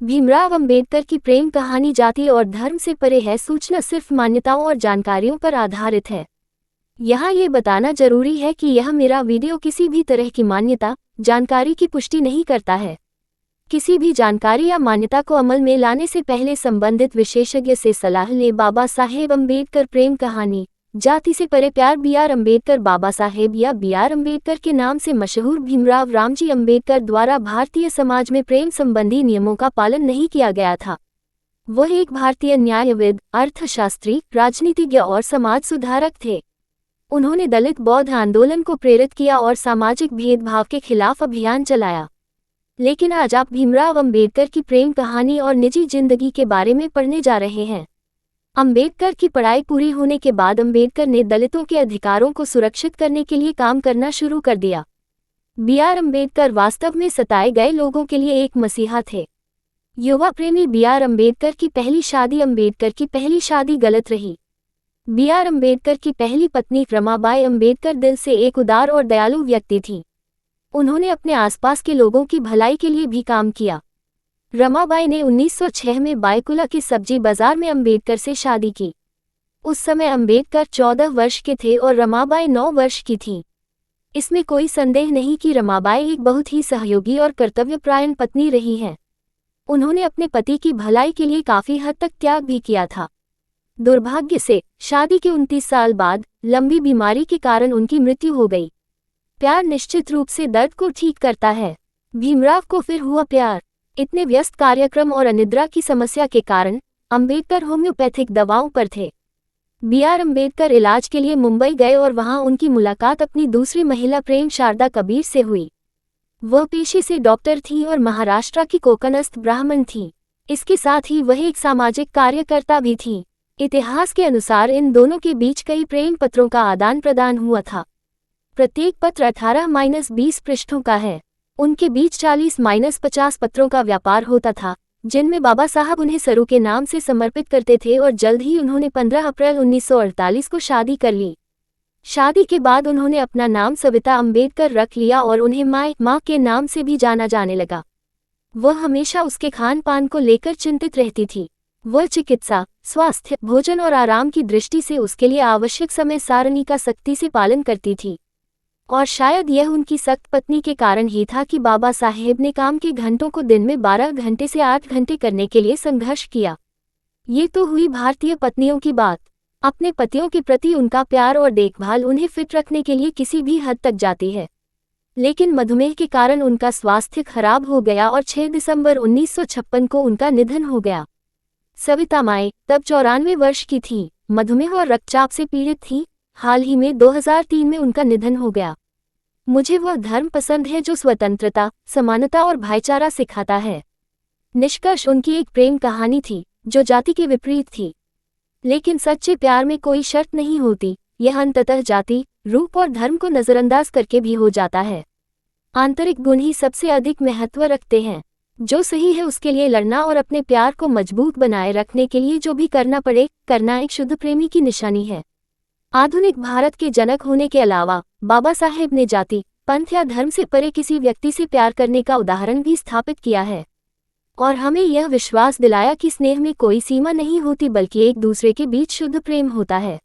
भीमराव अंबेडकर की प्रेम कहानी जाति और धर्म से परे है। सूचना सिर्फ मान्यताओं और जानकारियों पर आधारित है। यहाँ ये बताना जरूरी है कि यह मेरा वीडियो किसी भी तरह की मान्यता, जानकारी की पुष्टि नहीं करता है। किसी भी जानकारी या मान्यता को अमल में लाने से पहले संबंधित विशेषज्ञ से सलाह लें। बाबा साहेब अंबेडकर प्रेम कहानी, जाति से परे प्यार। बी.आर. अंबेडकर बाबा साहेब या बी.आर. अंबेडकर के नाम से मशहूर भीमराव रामजी अंबेडकर द्वारा भारतीय समाज में प्रेम संबंधी नियमों का पालन नहीं किया गया था। वह एक भारतीय न्यायविद, अर्थशास्त्री, राजनीतिज्ञ और समाज सुधारक थे। उन्होंने दलित बौद्ध आंदोलन को प्रेरित किया और सामाजिक भेदभाव के खिलाफ अभियान चलाया। लेकिन आज आप भीमराव अंबेडकर की प्रेम कहानी और निजी जिंदगी के बारे में पढ़ने जा रहे हैं। अंबेडकर की पढ़ाई पूरी होने के बाद अंबेडकर ने दलितों के अधिकारों को सुरक्षित करने के लिए काम करना शुरू कर दिया। बी.आर. अंबेडकर वास्तव में सताए गए लोगों के लिए एक मसीहा थे। युवा प्रेमी बी.आर. अंबेडकर की पहली शादी। अंबेडकर की पहली शादी गलत रही। बी.आर. अंबेडकर की पहली पत्नी रमाबाई अंबेडकर दिल से एक उदार और दयालु व्यक्ति थी। उन्होंने अपने आसपास के लोगों की भलाई के लिए भी काम किया। रमाबाई ने 1906 में बायकुला की सब्जी बाजार में अंबेडकर से शादी की। उस समय अंबेडकर 14 वर्ष के थे और रमाबाई 9 वर्ष की थी। इसमें कोई संदेह नहीं कि रमाबाई एक बहुत ही सहयोगी और कर्तव्यपरायण पत्नी रही हैं। उन्होंने अपने पति की भलाई के लिए काफी हद तक त्याग भी किया था। दुर्भाग्य से शादी के 29 साल बाद लंबी बीमारी के कारण उनकी मृत्यु हो गई। प्यार निश्चित रूप से दर्द को ठीक करता है। भीमराव को फिर हुआ प्यार। इतने व्यस्त कार्यक्रम और अनिद्रा की समस्या के कारण अंबेडकर होम्योपैथिक दवाओं पर थे। बी.आर. अंबेडकर इलाज के लिए मुंबई गए और वहां उनकी मुलाकात अपनी दूसरी महिला प्रेम शारदा कबीर से हुई। वह पेशे से डॉक्टर थी और महाराष्ट्र की कोकणस्थ ब्राह्मण थी। इसके साथ ही वह एक सामाजिक कार्यकर्ता भी थी। इतिहास के अनुसार इन दोनों के बीच कई प्रेम पत्रों का आदान प्रदान हुआ था। प्रत्येक पत्र 18-20 पृष्ठों का है। उनके बीच 40-50 पत्रों का व्यापार होता था, जिनमें बाबा साहब उन्हें सरू के नाम से समर्पित करते थे और जल्द ही उन्होंने 15 अप्रैल 1948 को शादी कर ली। शादी के बाद उन्होंने अपना नाम सविता अंबेडकर रख लिया और उन्हें माँ के नाम से भी जाना जाने लगा। वह हमेशा उसके खान पान को लेकर चिंतित रहती थी। वह चिकित्सा, स्वास्थ्य, भोजन और आराम की दृष्टि से उसके लिए आवश्यक समय सारणी का सख्ती से पालन करती थी। और शायद यह उनकी सख्त पत्नी के कारण ही था कि बाबा साहेब ने काम के घंटों को दिन में 12 घंटे से 8 घंटे करने के लिए संघर्ष किया। ये तो हुई भारतीय पत्नियों की बात। अपने पतियों के प्रति उनका प्यार और देखभाल उन्हें फिट रखने के लिए किसी भी हद तक जाती है। लेकिन मधुमेह के कारण उनका स्वास्थ्य खराब हो गया और 6 दिसंबर 1956 को उनका निधन हो गया। सविता माई तब 94 वर्ष की थी, मधुमेह और रक्तचाप से पीड़ित थी। हाल ही में 2003 में उनका निधन हो गया। मुझे वह धर्म पसंद है जो स्वतंत्रता, समानता और भाईचारा सिखाता है। निष्कर्ष उनकी एक प्रेम कहानी थी जो जाति के विपरीत थी। लेकिन सच्चे प्यार में कोई शर्त नहीं होती, यह अंततः जाति, रूप और धर्म को नजरअंदाज करके भी हो जाता है। आंतरिक गुण ही सबसे अधिक महत्व रखते हैं। जो सही है उसके लिए लड़ना और अपने प्यार को मजबूत बनाए रखने के लिए जो भी करना पड़े, करना एक शुद्ध प्रेमी की निशानी है। आधुनिक भारत के जनक होने के अलावा बाबा साहेब ने जाति, पंथ या धर्म से परे किसी व्यक्ति से प्यार करने का उदाहरण भी स्थापित किया है और हमें यह विश्वास दिलाया कि स्नेह में कोई सीमा नहीं होती बल्कि एक दूसरे के बीच शुद्ध प्रेम होता है।